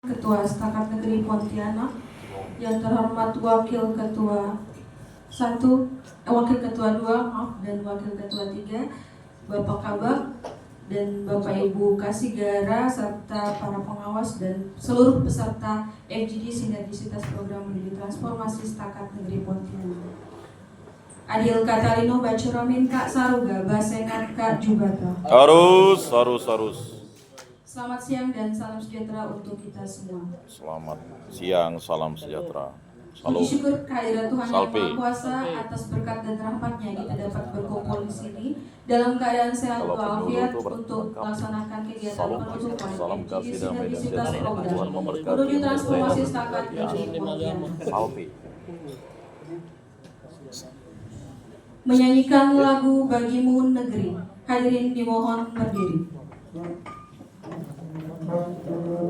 Ketua Setakat Negeri Pontianak, yang terhormat Wakil Ketua 1, Wakil Ketua 2, dan Wakil Ketua 3, Bapak Kabak dan Bapak Ibu Kasigara serta para pengawas dan seluruh peserta FGD Sinergisitas Program Menuju Transformasi Setakat Negeri Pontianak. Adil Katalino Bacuramin Kak Saruga Basengat Kak Jubata. Harus. Selamat siang dan salam sejahtera untuk kita semua. Selamat siang, salam sejahtera. Puji syukur kehadirat Tuhan Yang Salve. Maha Kuasa atas berkat dan rahmat-Nya kita dapat berkumpul di sini dalam keadaan sehat walafiat untuk melaksanakan kegiatan penutupan FGD Sinergisitas Program Menuju Transformasi Setakat Negeri Pontianak. Salve. Menyanyikan lagu Bagimu Negeri. Hadirin dimohon berdiri. Padamu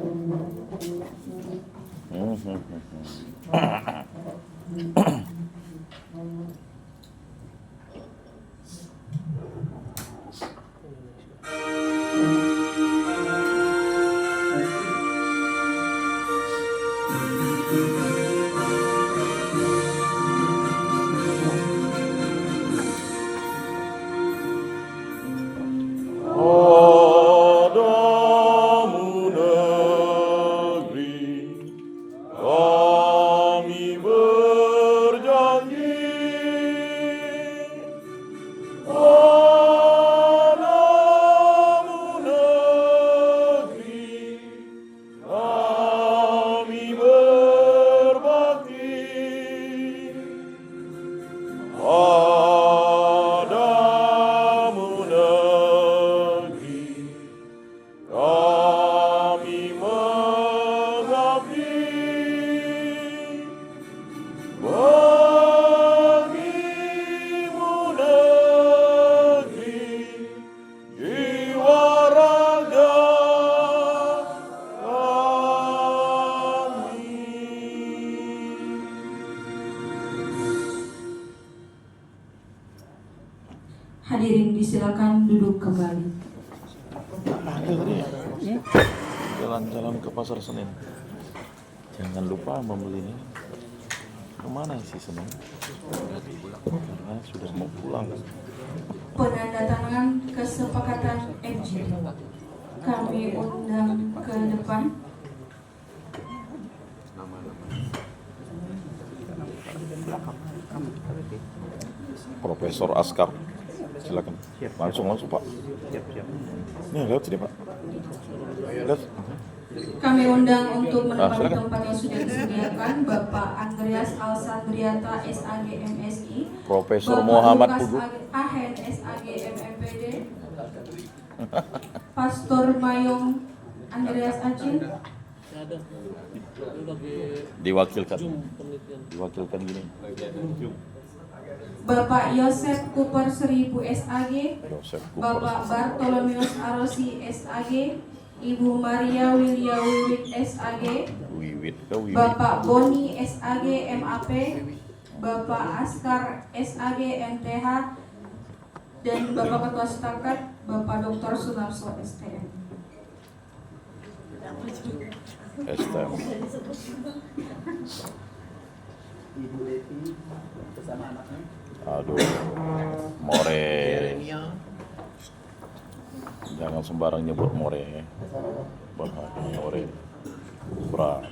negeri kami berjanji, padamu negeri kami berbakti, padamu negeri kami mengabdi. Bagimu negeri jiwa raga kami. Hadirin disilakan duduk kembali. Jalan-jalan ke pasar Senen. Jangan lupa membeli ini. Kemana sih Senen? Karena sudah mau pulang. Penandatanganan kesepakatan FGD kami undang ke depan. Profesor Askar, silakan. Langsung Pak. Nih lewat sini Pak. Lewat. Kami undang untuk menempati silakan. tempat yang sudah disediakan Bapak Andreas Alsandriata SAG MSI, Profesor Bapak Muhammad Lukas Pugu. Ahen SAG MMPD, Pastor Mayong Andreas Acin, Diwakilkan gini. Bapak Yosef Cooper 1000 SAG, Yosef Bapak Bartolomeus Arosi SAG, Ibu Maria Wilya Wiwit SAG, Wiwit. Bapak Boni SAG MAP, Bapak Askar SAG MTH, dan Bapak Ketua Setakat Bapak Dr. Sunarso STM. STM. Aduh, more. Jangan sembarang nyebut more. Bahaya more. Berat.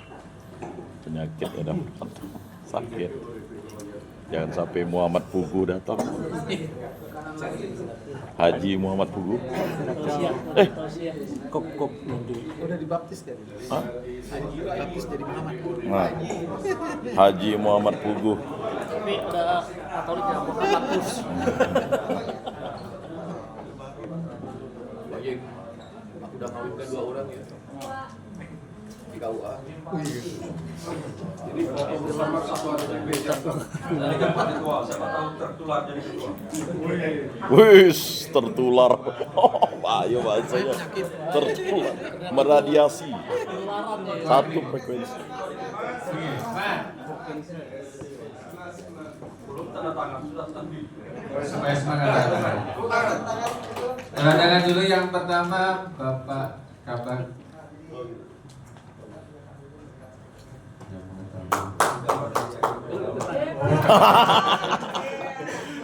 Penyakit ya dapat. Sakit. Jangan sampai Muhammad Pugu datang. Haji Muhammad Pugu. Kok udah dibaptis kan? Hah? Haji baptis jadi Muhammad. Nah, Haji Muhammad Pugu. Tapi ada Katoliknya Muhammad Pus. Banyak aku udah kawinkan 2 orang ya di KUA. Jadi bersama satu ada yang beda. Jadi kan Pak Ketua, siapa tahu tertular jadi ketua. Wis, tertular. Ayo bahasanya. Tertular. Meradiasi. Satu frekuensi. Belum tanda tangan, sudah standby. Supaya semangat. Tanda tangan dulu yang pertama Bapak Kabar.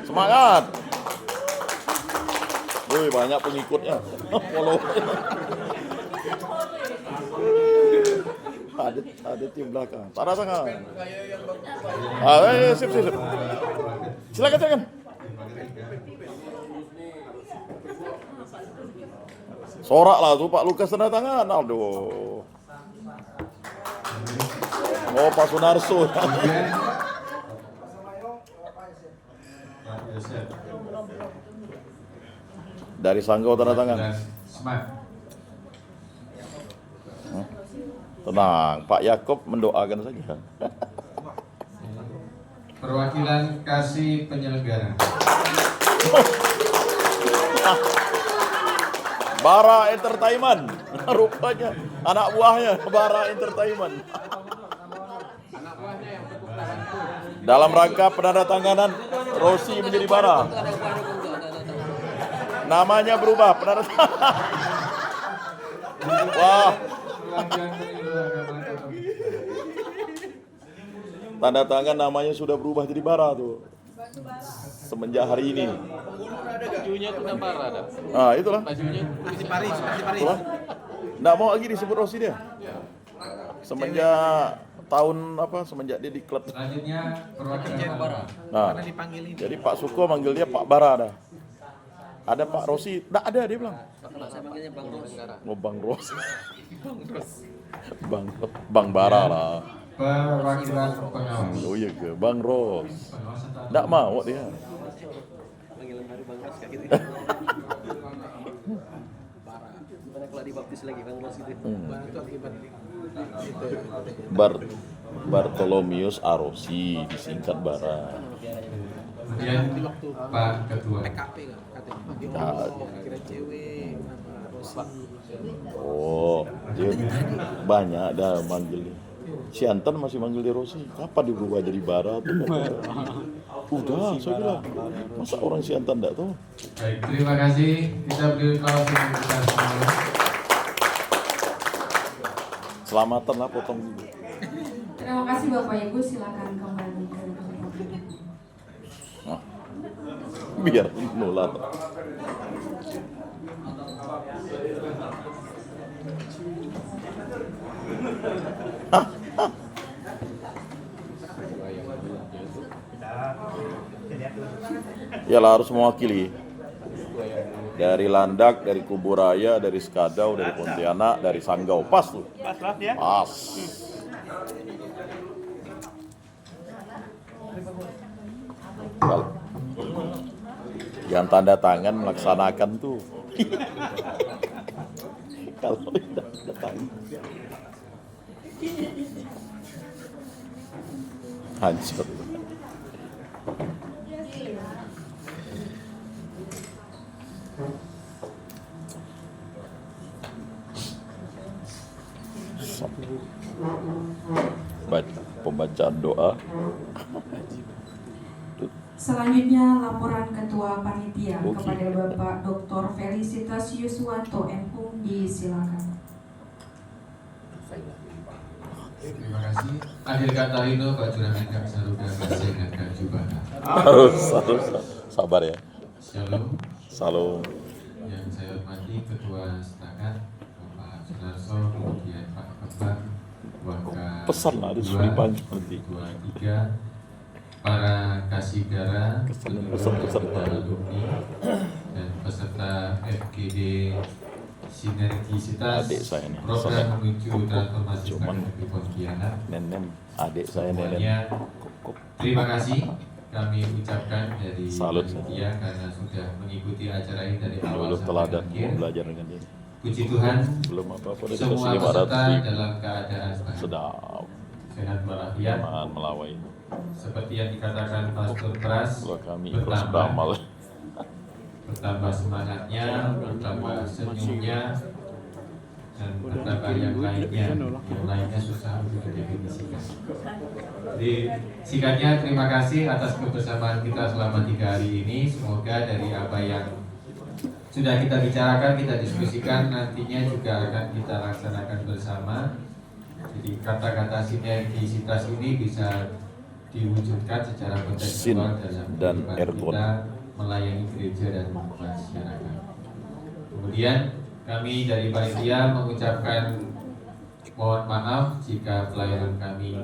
Semangat. Wih, banyak pengikutnya. Follow. Ada tim belakang. Tanda tangan. Sip. Silakan. Sorak lah tuh Pak Lukas tanda tangan. Aduh. Oh, Pak Sunarso. Kemudian Pak Yosef. Dari Sanggau tanda tangan. Dan Smart. Tenang, Pak Yakob mendoakan saja. Perwakilan kasih penyelenggara. Bara Entertainment, rupanya anak buahnya Bara Entertainment. Dalam rangka penandatanganan Rossi menjadi Bara. Namanya berubah, penandatanganan. Wah, Pelanggan pemilu agama Katolik. tanda tangan namanya sudah berubah jadi Bara tuh. Semenjak hari ini. Bajunya itu gambar ada. Ah, itulah. Bajunya Masih Paris. Itulah. Nggak mau lagi disebut Rossi dia. Semenjak semenjak dia di klub. Selanjutnya perwakilan Nah, Karena dipanggil ini. jadi Pak Suko manggil dia Pak Bara dah. Ada Pak Rossi, nggak ada dia bilang. saya panggilnya Bang Ros. Oh, Bang Ros. Bang Bara lah. perwakilan pengawas. Oh iya ke, Bang Ros. Pengawas atau Nggak mau dia. Panggilan baru Bang Ros kayak gitu. Gimana kalau dibaptis lagi Bang Ros gitu? Itu akibat itu. Bartolomius Arosi disingkat Bara. kemudian Pak Ketua. PKP kan katanya. Dia kira cewek, nama Rosi. Oh, dia banyak dah manggil dia. Si Anton masih manggil dia Rossi. Kapan dia berubah jadi Bara tuh? Udah, saya bilang. Masa orang si Anton enggak tahu? Baik, terima kasih. Kita beri aplaus untuk kita semua. Selamatan lah potong dulu. Terima kasih Bapak Ibu, silakan kembali ke tempat. Nah, biar nular. Yalah, harus mewakili dari Landak, dari Kuburaya, dari Skadau, dari Pontianak, dari Sanggau. Pas tuh. Pas. Kalau yang tanda tangan melaksanakan tuh. Kalau tidak tanda tangan hancur. Pembacaan doa. Selanjutnya laporan Ketua Panitia Oke. kepada Bapak Dr. Felicitas Yuswanto MPung, silakan. Terima kasih. Akhir kata Rino, Pak Juragan Kang Saruga, Kasih dan Kang Jubana. Harus sabar ya. Shalom. Salam. Yang saya hormati Ketua Setakat, Bapak Sunarso, kemudian Pak Kepang, Wakil Pesan lah, harus Ketua, dipanggil nanti. Ketua 3, para Kasigara, Pesan-pesan. alumni, dan peserta FGD Sinergisitas Adik saya nih, program saya. menuju transformasi Cuman Akademi Pontianak. nenek adik saya nenek. Semuanya terima kasih kami ucapkan dari Salut. panitia karena sudah mengikuti acara ini dari awal Dulu teladan sampai mau akhir. belajar dengan dia. Puji Tuhan, Belum apa-apa udah semua dikasih peserta 500 ribu. dalam keadaan baik, Sedap. sehat walafiat. Jangan melawai. Seperti yang dikatakan Pastor Pras, Kalau kami ikut beramal. bertambah semangatnya, bertambah senyumnya, dan bertambah yang lainnya. Yang lainnya susah untuk didefinisikan. Jadi singkatnya terima kasih atas kebersamaan kita selama 3 hari ini. Semoga dari apa yang sudah kita bicarakan, kita diskusikan, nantinya juga akan kita laksanakan bersama. Jadi kata-kata sinergisitas ini bisa diwujudkan secara Sin kontekstual dalam dan kehidupan Aircon. kita melayani gereja dan masyarakat. Kemudian kami dari panitia mengucapkan mohon maaf jika pelayanan kami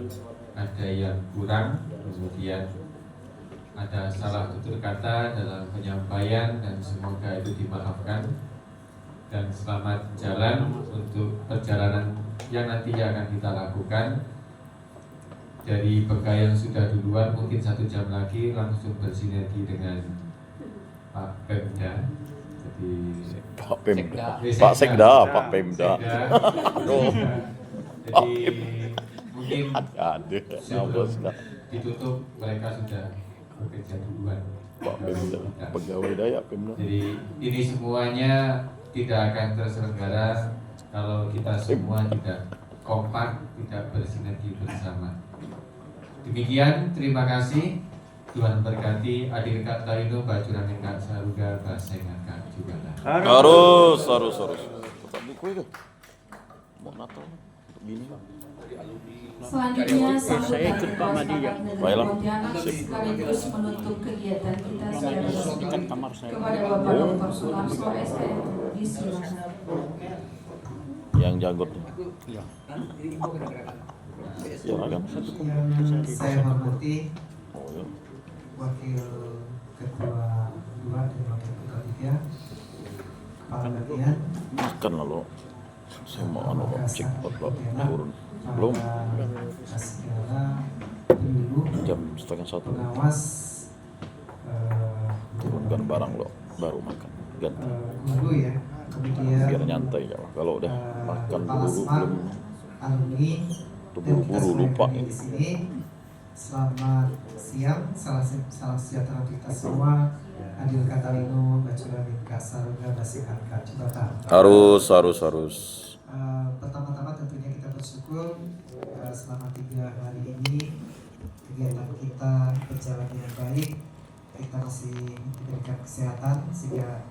ada yang kurang, kemudian ada salah tutur kata dalam penyampaian, dan semoga itu dimaafkan. Dan selamat jalan untuk perjalanan yang nantinya akan kita lakukan. Dari Bekah yang sudah duluan, mungkin 1 jam lagi langsung bersinergi dengan Pak Pemda. Jadi Pak Pemda, Eh, Pak Sekda, Pak Pemda. Aduh, Jadi mungkin ada, sebelum ditutup mereka sudah bekerja duluan. Pak Pemda, pegawai Dayak Pemda. Jadi ini semuanya tidak akan terselenggara kalau kita semua tidak kompak, tidak bersinergi bersama. Demikian, terima kasih. Tuhan berkati. Adir Kak Taino, Bacuran Kak Saruga, Basengan Kak juga. Harus. Tetap di kue tuh. Mau Natal begini lah. Selanjutnya Saya ikut Pak Madi ya. Baiklah. Pontianak sekaligus menutup kegiatan kita secara resmi Dekat kamar saya. kepada Bapak Dr. Sunarso STM disilakan. Yang janggut. Iya. Ya kan? Yang saya hormati Oh ya. Wakil Ketua 2 dan Wakil Ketua 3, Kepala Bagian, Makan lah lo. Saya mau cek lo turun. Para Belum Segala Pemilu, jam 12:30 Pengawas, turunkan barang lo baru makan. Ganti. Guru ya, kemudian Biar nyantai ya. Kalau udah makan Kepala dulu Smart, belum alumni, tuh dan kita buru-buru semua lupa yang ada ini. di sini. Selamat siang, salam sejahtera untuk kita semua. Adil Katalino, Bacuran Kak Saruga, Basengan Kak Cibata. Harus. Pertama-tama tentunya kita bersyukur selama 3 hari ini kegiatan kita berjalan dengan baik. Kita masih diberikan kesehatan sehingga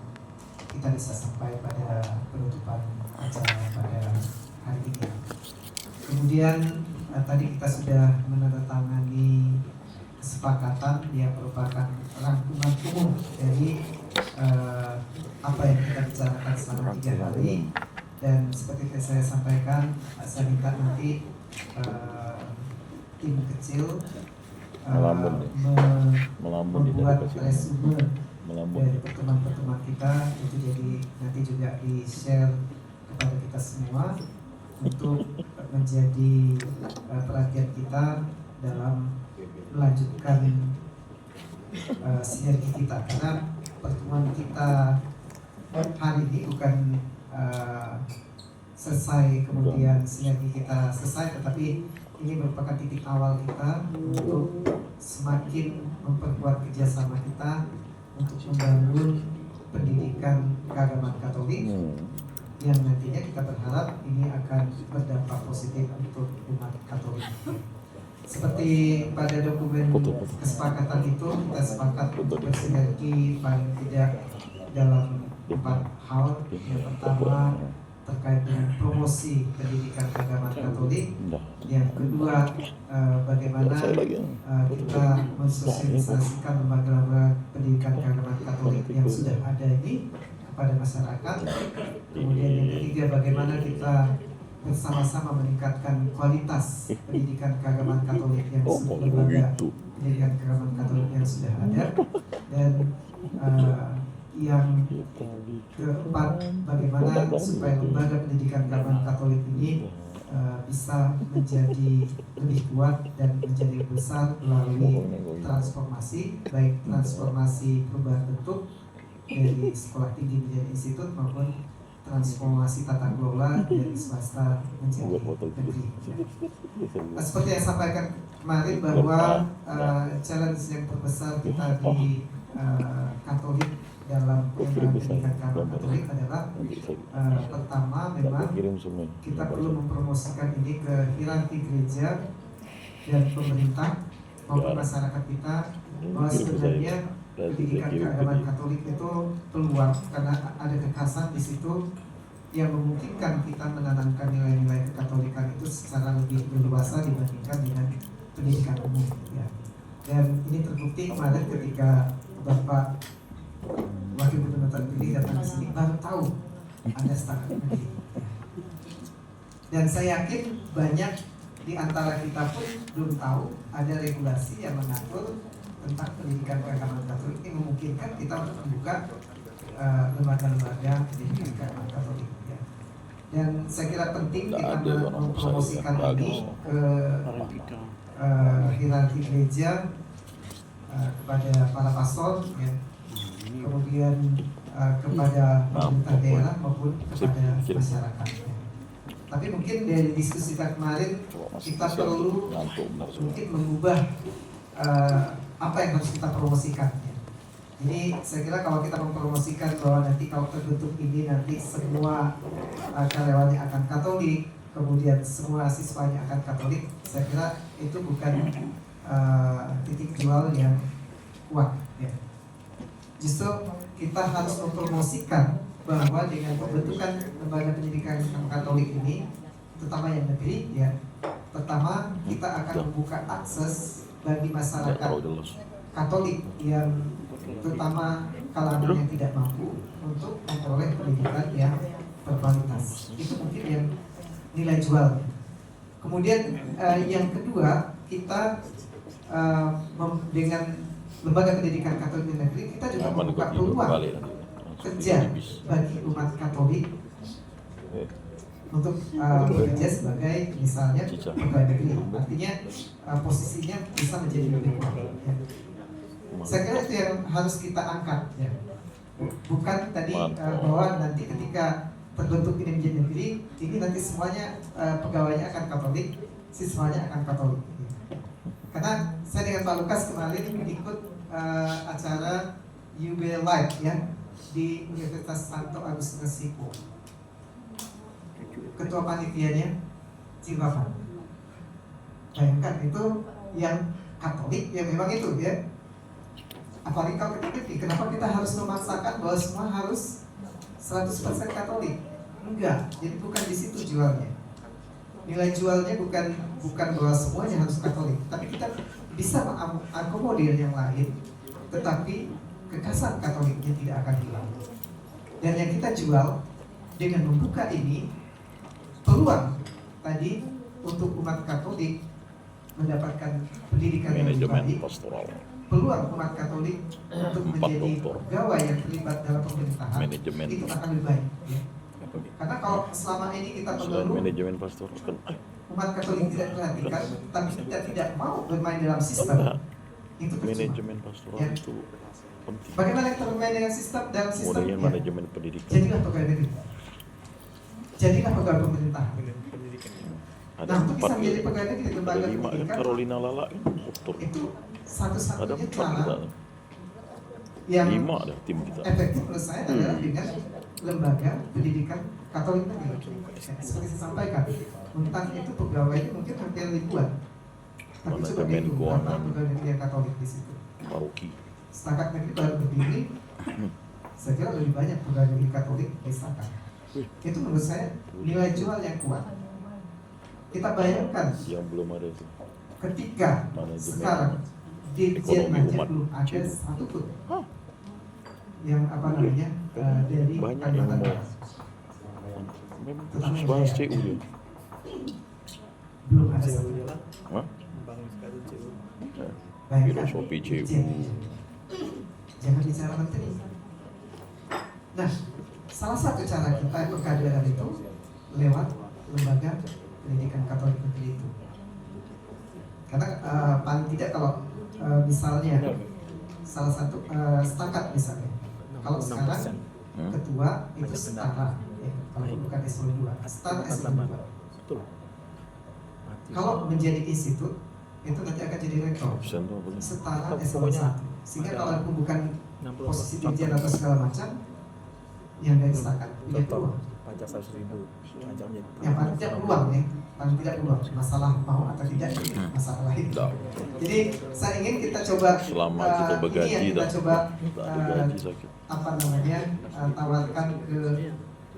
kita bisa sampai pada penutupan acara pada hari ini. Kemudian tadi kita sudah menandatangani kesepakatan yang merupakan rangkuman umum dari apa yang kita bicarakan selama 3 hari. Dan seperti yang saya sampaikan, saya minta nanti tim kecil Melambun di membuat daerah sini. resume Melambun. dari pertemuan-pertemuan kita, itu jadi nanti juga di-share kepada kita semua untuk menjadi perhatian kita dalam melanjutkan sinergi kita, karena pertemuan kita hari ini bukan selesai kemudian sinergi kita selesai, tetapi ini merupakan titik awal kita untuk semakin memperkuat kerjasama kita untuk membangun pendidikan keagamaan Katolik yang nantinya kita berharap ini akan berdampak positif untuk umat Katolik. Seperti pada dokumen kesepakatan itu, kita sepakat untuk bersinergi paling tidak dalam 4 hal. Yang pertama terkait dengan promosi pendidikan keagamaan Katolik. Yang kedua, bagaimana kita mensosialisasikan lembaga-lembaga pendidikan keagamaan Katolik yang sudah ada ini kepada masyarakat. Kemudian yang ketiga, bagaimana kita bersama-sama meningkatkan kualitas pendidikan keagamaan Katolik yang lembaga pendidikan keagamaan Katolik yang sudah ada. Dan yang keempat, bagaimana supaya lembaga pendidikan keagamaan Katolik ini bisa menjadi lebih kuat dan menjadi besar melalui transformasi, baik transformasi perubahan bentuk dari sekolah tinggi menjadi institut maupun transformasi tata kelola dari swasta menjadi negeri. Seperti yang saya sampaikan kemarin bahwa challenge yang terbesar kita di Katolik dalam pendidikan keagamaan Katolik adalah pertama memang kita perlu mempromosikan ini ke hierarki gereja dan pemerintah maupun masyarakat kita, bahwa sebenarnya pendidikan keagamaan Katolik itu peluang karena ada kekhasan di situ yang memungkinkan kita menanamkan nilai-nilai kekatolikan itu secara lebih leluasa dibandingkan dengan pendidikan umum ya. Dan ini terbukti kemarin ketika Bapak Wakil Gubernur terpilih datang ke sini baru tahu ada setakat negeri. Dan saya yakin banyak di antara kita pun belum tahu ada regulasi yang mengatur tentang pendidikan keagamaan Katolik ini memungkinkan kita untuk membuka lembaga-lembaga pendidikan keagamaan Katolik. Ya. Dan saya kira penting kita mempromosikan ini ke hierarki gereja, kepada para pastor, ya. Kemudian kepada pemerintah daerah maupun kepada masyarakat. Ya. Tapi mungkin dari diskusi kita kemarin kita perlu mungkin mengubah apa yang harus kita promosikan. Ya. Jadi saya kira kalau kita mempromosikan bahwa nanti kalau terbentuk ini nanti semua karyawannya akan Katolik, kemudian semua siswanya akan Katolik, saya kira itu bukan titik jual yang kuat. Ya. Justru kita harus mempromosikan bahwa dengan pembentukan lembaga pendidikan Katolik ini, terutama yang negeri, ya, pertama kita akan membuka akses bagi masyarakat Katolik yang terutama kalangan yang tidak mampu untuk memperoleh pendidikan yang berkualitas. Itu mungkin yang nilai jual. Kemudian yang kedua, kita dengan lembaga pendidikan Katolik negeri, kita juga membuka peluang kerja bagi umat Katolik untuk bekerja sebagai misalnya pegawai negeri. Artinya posisinya bisa menjadi lebih kuat. Ya. Saya kira itu yang harus kita angkat. Ya. Bukan tadi bahwa nanti ketika terbentuk ini menjadi negeri, ini nanti semuanya pegawainya akan Katolik, siswanya akan Katolik. Karena saya dengan Pak Lukas kemarin ikut acara Jubilee Live ya di Universitas Santo Agustinus Hippo. Ketua panitianya Cibapan. Bayangkan itu yang Katolik yang memang itu ya. Apalagi kalau kita kenapa kita harus memaksakan bahwa semua harus 100% Katolik? Enggak, jadi bukan di situ jualnya. Nilai jualnya bukan bahwa semuanya harus Katolik, tapi kita bisa mengakomodir yang lain, tetapi kekasan Katoliknya tidak akan hilang. Dan yang kita jual dengan membuka ini peluang tadi untuk umat Katolik mendapatkan pendidikan yang lebih baik, peluang umat Katolik untuk menjadi pegawai yang terlibat dalam pemerintahan itu akan lebih baik. Ya. Karena kalau selama ini kita mengeluh umat Katolik tidak perhatikan, tapi kita tidak mau bermain dalam sistem, itu manajemen pastoral ya. itu penting. Bagaimana kita bermain dengan sistem dalam sistem? Kemudian manajemen pendidikan. Jadilah pegawai negeri, jadilah pegawai pemerintahan. Ada Nah, untuk bisa 4 menjadi pegawai negeri lembaga ada 5 kan, pendidikan Carolina Lala kan dokter. itu Ada satu-satunya 4 cara kita. yang 5 ada tim kita. efektif menurut saya adalah dengan lembaga pendidikan Katolik negeri. Ya, seperti saya sampaikan, Untan itu pegawainya mungkin hampir ribuan, tapi coba Manajemen itu berapa keuangan. pegawai negeri yang Katolik di situ. Paroki. Setakat negeri baru berdiri, saya kira lebih banyak pegawai negeri Katolik di Setakat. Itu menurut saya nilai jual yang kuat. Kita bayangkan Yang belum ada itu. ketika Manajemen sekarang di ekonomi Jerman umat belum ada CU. satu pun yang apa namanya dari Banyak yang Kalimantan mau. Barat. Memang khusus bahas CU dia. Belum ada satu. Hah? Bayangkan, Filosofi CU. Jangan bicara menteri. Nah, salah satu cara kita pengkaderan itu lewat lembaga pendidikan Katolik negeri itu. Karena paling tidak kalau misalnya salah satu setakat misalnya, kalau sekarang ketua itu setara, ya, kalau bukan S2, setara S2. Kalau menjadi institut itu nanti akan jadi rektor, Absen tuh apa nih? setara S1. Sehingga kalau bukan posisi dirjen atau segala macam, yang dari setakat punya peluang. Pajak 100.000. Pajaknya. Yang paling tidak peluang ya, paling tidak peluang. Masalah mau atau tidak masalah lain. Jadi saya ingin kita coba Selama kita ini bergaji yang kita dah. coba Tak ada gaji sakit. apa namanya tawarkan ke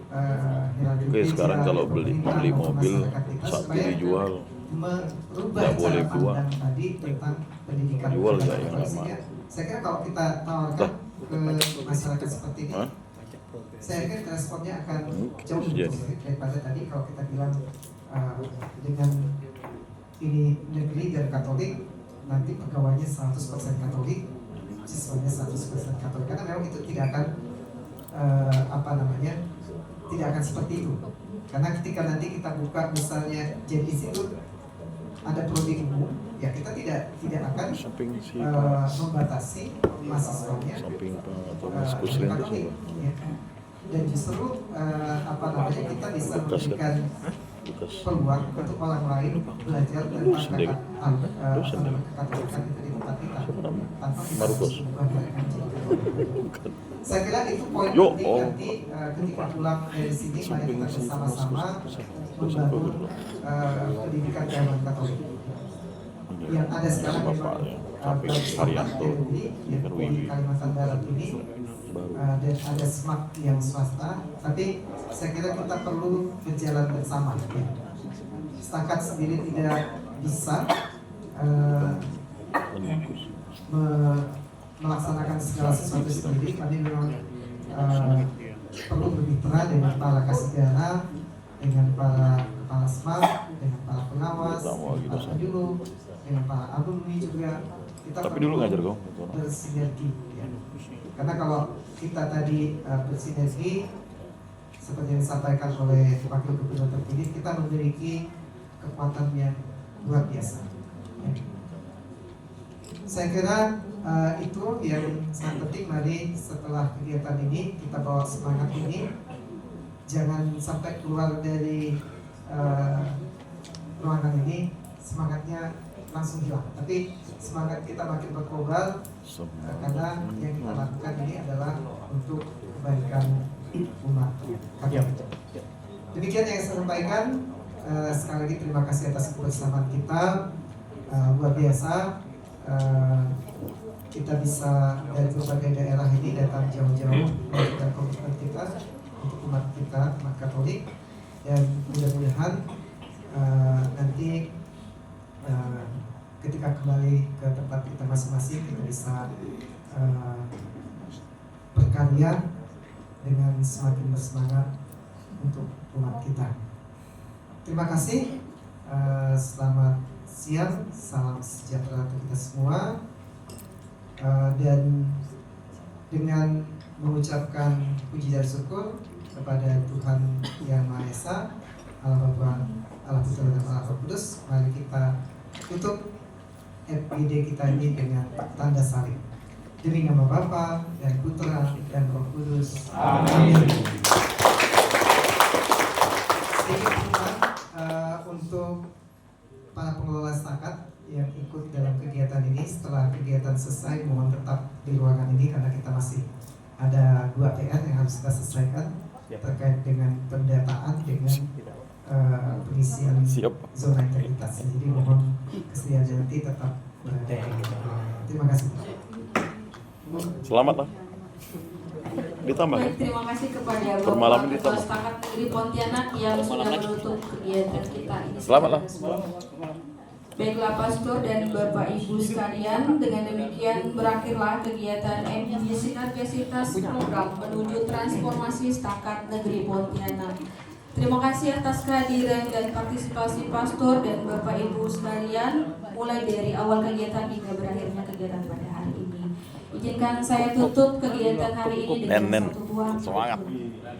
hierarki Oke, gereja, sekarang kalau beli pemerintah, mobil masyarakat kita satu supaya dijual merubah Nggak boleh cara buang. pandang tadi tentang pendidikan Jual nggak budaya. yang lama? Sehingga saya kira kalau kita tawarkan ke masyarakat seperti ini, Hah? saya kira responnya akan jauh Jadi. lebih positif daripada tadi kalau kita bilang dengan ini negeri dan Katolik, nanti pegawainya 100% Katolik, siswanya 100% Katolik, karena memang itu tidak akan tidak akan seperti itu. Karena ketika nanti kita buka misalnya jadi situ ada prodi umum, ya kita tidak akan Samping si membatasi mahasiswanya samping Pak atau dari Mas Kusrin itu Katolik, siapa? ya. Dan justru kita bisa Bekas kan? memberikan Bekas. peluang untuk orang lain belajar tentang sendiri. kekatolikan itu di tempat kita tanpa kita Marcos. harus mengubah mereka menjadi Katolik. Bukan. Saya kira itu poin Yo, penting oh. nanti ketika pulang dari sini mari Samping kita si bersama-sama Mas membangun pendidikan keagamaan Katolik. Yang ada sekarang memang Bapaknya, samping Haryanto, di Herwiwi. Kalimantan Barat ini Baru. dan ada SMAK yang swasta, tapi saya kira kita perlu berjalan bersama. Ya. Setakat sendiri tidak bisa melaksanakan segala sesuatu sendiri. Kami memang perlu bermitra dengan para kasihana, dengan para kepala SMAK, dengan para pengawas, dengan para penyuluh, dengan para alumni juga. Kita Tapi perlu dulu ngajar kau. bersinergi. Ya. Karena kalau kita tadi bersinergi seperti yang disampaikan oleh Wakil Gubernur terpilih, kita memiliki kekuatan yang luar biasa. Ya. Saya kira itu yang sangat penting. Mari setelah kegiatan ini kita bawa semangat ini, jangan sampai keluar dari ruangan ini semangatnya langsung hilang, tapi semangat kita makin berkobar karena yang kita lakukan ini adalah untuk kebaikan umat kami. Demikian yang saya sampaikan. Sekali lagi terima kasih atas kebersamaan kita, luar biasa. Kita bisa dari berbagai daerah ini datang jauh-jauh menunjukkan komitmen kita untuk umat kita, umat Katolik, dan mudah-mudahan nanti ketika kembali ke tempat kita masing-masing kita bisa berkarya dengan semakin bersemangat untuk umat kita. Terima kasih. Selamat siang, salam sejahtera untuk kita semua. Dan dengan mengucapkan puji dan syukur kepada Tuhan Yang Maha Esa, Allah Bapa, Allah Putra dan Allah Roh Kudus, mari kita tutup FGD kita ini dengan tanda salib. Demi nama Bapa dan Putra dan Roh Kudus. Amin. Sedikit pengumuman untuk para pengelola zakat yang ikut dalam kegiatan ini. Setelah kegiatan selesai, mohon tetap di ruangan ini karena kita masih ada 2 PR yang harus kita selesaikan terkait dengan pendataan dengan pengisian zona integritas. Jadi mohon kesediaan nanti tetap berada. Terima kasih. Selamat lah. Ditambah. Baik, terima kasih kepada Bermalam Bapak ini Ketua ditambah. Setakat Negeri Pontianak yang sudah menutup kegiatan kita ini. Selamat lah. Baiklah Pastor dan Bapak Ibu sekalian, dengan demikian berakhirlah kegiatan MIB Sinergisitas Program menuju Transformasi Setakat Negeri Pontianak. Terima kasih atas kehadiran dan partisipasi Pastor dan Bapak Ibu sekalian, mulai dari awal kegiatan hingga berakhirnya kegiatan pada hari ini. Izinkan saya tutup kegiatan hari ini dengan Nen, satu buah semangat.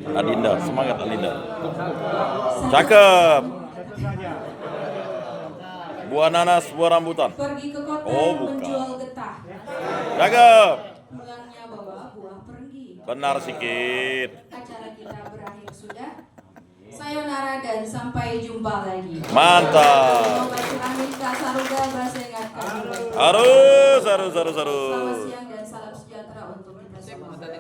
Adinda, semangat Adinda. Cakep. Buah nanas, buah rambutan. Pergi ke kota Oh, bukan. menjual getah. Cakep. Pulangnya bawa buah pergi. Benar sikit. Acara kita berakhir sudah. Sayonara dan sampai jumpa lagi. Mantap. Selamat siang, Kak Saruga, Basengat Kak. Harus. Selamat siang.